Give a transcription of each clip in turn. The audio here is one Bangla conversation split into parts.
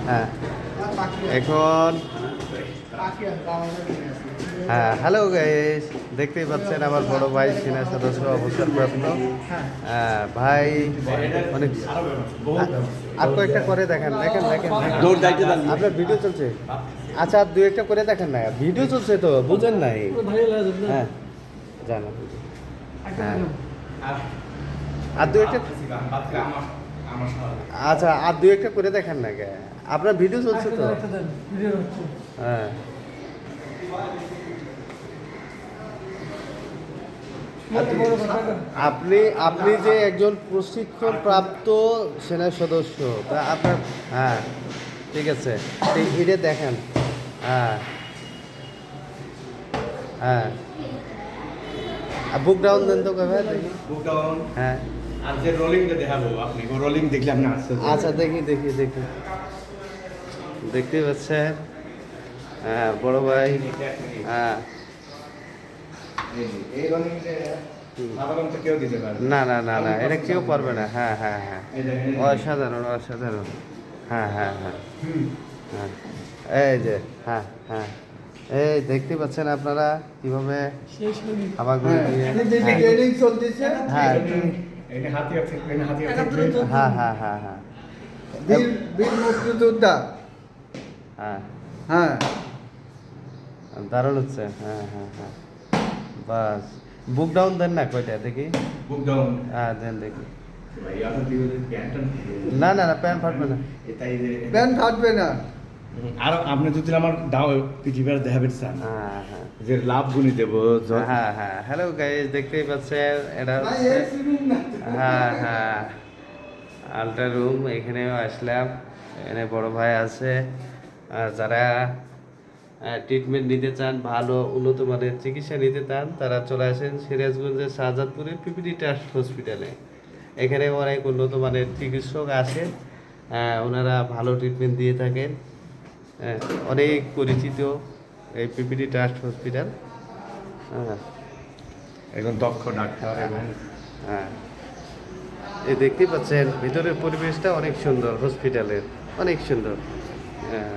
হ্যাঁ এখন হ্যাঁ হ্যালো গাইস, দেখতেই পাচ্ছেন আমার বড় ভাই সিনিয়র সদস্য অবসরপ্রাপ্ত। হ্যাঁ ভাই অনেক আর কয়েকটা করে দেখেন দেখেন দেখেন আপনার ভিডিও চলছে। আচ্ছা আর দু একটা করে দেখেন না, ভিডিও চলছে তো বুঝেন নাই। হ্যাঁ জানো হ্যাঁ আর দু একটা আচ্ছা আর দু একটা করে দেখেন না কে, আপনার ভিডিও চলছে তো। হ্যাঁ আপনি আপনি যে একজন প্রশিক্ষণ প্রাপ্ত সেনা সদস্য, তা আপনার হ্যাঁ ঠিক আছে, এটা দেখেন। হ্যাঁ হ্যাঁ বুক ডাউন দেন তো কবে দেখি। বুক ডাউন হ্যাঁ আর যে রোলিংটা দেখাবো আপনি, ও রোলিং দেখলে আপনি আসতে আচ্ছা দেখি দেখি দেখি দেখতে পাচ্ছেন। হ্যাঁ বড় ভাই। হ্যাঁ এই রোলিংটা সাধারণত কেউ দিতে পারে না না না না এটা কেউ পারবে না। হ্যাঁ হ্যাঁ হ্যাঁ অসাধারণ অসাধারণ। হ্যাঁ হ্যাঁ হ্যাঁ হ্যাঁ এই যে হ্যাঁ হ্যাঁ এই দেখতে পাচ্ছেন আপনারা কিভাবে হামাগুড়ি দিয়ে। ট্রেনিং চলতেছে। হ্যাঁ এটা হাতিয়ার থেকে হাতিয়ার থেকে হ্যাঁ হ্যাঁ হ্যাঁ হ্যাঁ বীর বীর মুক্তিযোদ্ধা। হ্যাঁ হ্যাঁ দারুণ হচ্ছে। হ্যাঁ হ্যাঁ হ্যাঁ বাস বুক ডাউন দেন না কয়টা দেখি। বুক ডাউন হ্যাঁ দেন দেখি। ভাই আপনি দিবেন প্যান্টন না না না প্যান্ট ফাটবে না। এটাই যে প্যান ফাটবে না। আর আপনি যদি আমার দাও পৃথিবীর দেখাবেন চান হ্যাঁ হ্যাঁ যে লাভ গুনি দেব হ্যাঁ হ্যাঁ হ্যালো গাইস, দেখতেই পাচ্ছেন এটা ভাই হচ্ছে এসি রুম না। হ্যাঁ হ্যাঁ আলট্রা রুম। এখানেও আসলাম, এখানে বড় ভাই আছে। আর যারা ট্রিটমেন্ট নিতে চান, ভালো উন্নত মানের চিকিৎসা নিতে চান, তারা চলে আসেন সিরাজগঞ্জের শাহজাদপুরের পিপিডি ট্রাস্ট হসপিটালে। এখানে অনেক উন্নত মানের চিকিৎসক আসেন, ওনারা ভালো ট্রিটমেন্ট দিয়ে থাকেন। অনেক পরিচিত এই পিপিডি ট্রাস্ট হসপিটাল। হ্যাঁ একজন দক্ষ ডাক্তার এবং হ্যাঁ এই দেখতেই পাচ্ছেন ভিতরের পরিবেশটা অনেক সুন্দর, হসপিটালের অনেক সুন্দর। হ্যাঁ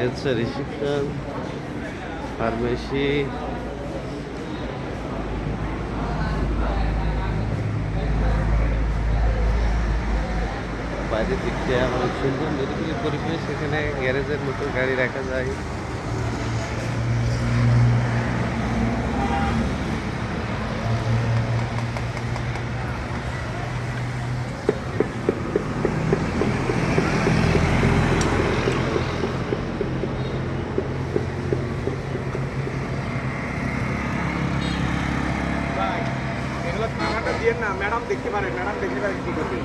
হচ্ছে রিসেপশন, ফার্মেসি। বাইরের দিকটা অনেক সুন্দর নিরিবিলি পরিবেশ, এখানে গ্যারেজের মতো গাড়ি রাখা যায়। এগুলো খানাটা দিয়ে না ম্যাডাম দেখতে পারে, ম্যাডাম দেখতে পারে কি করবে।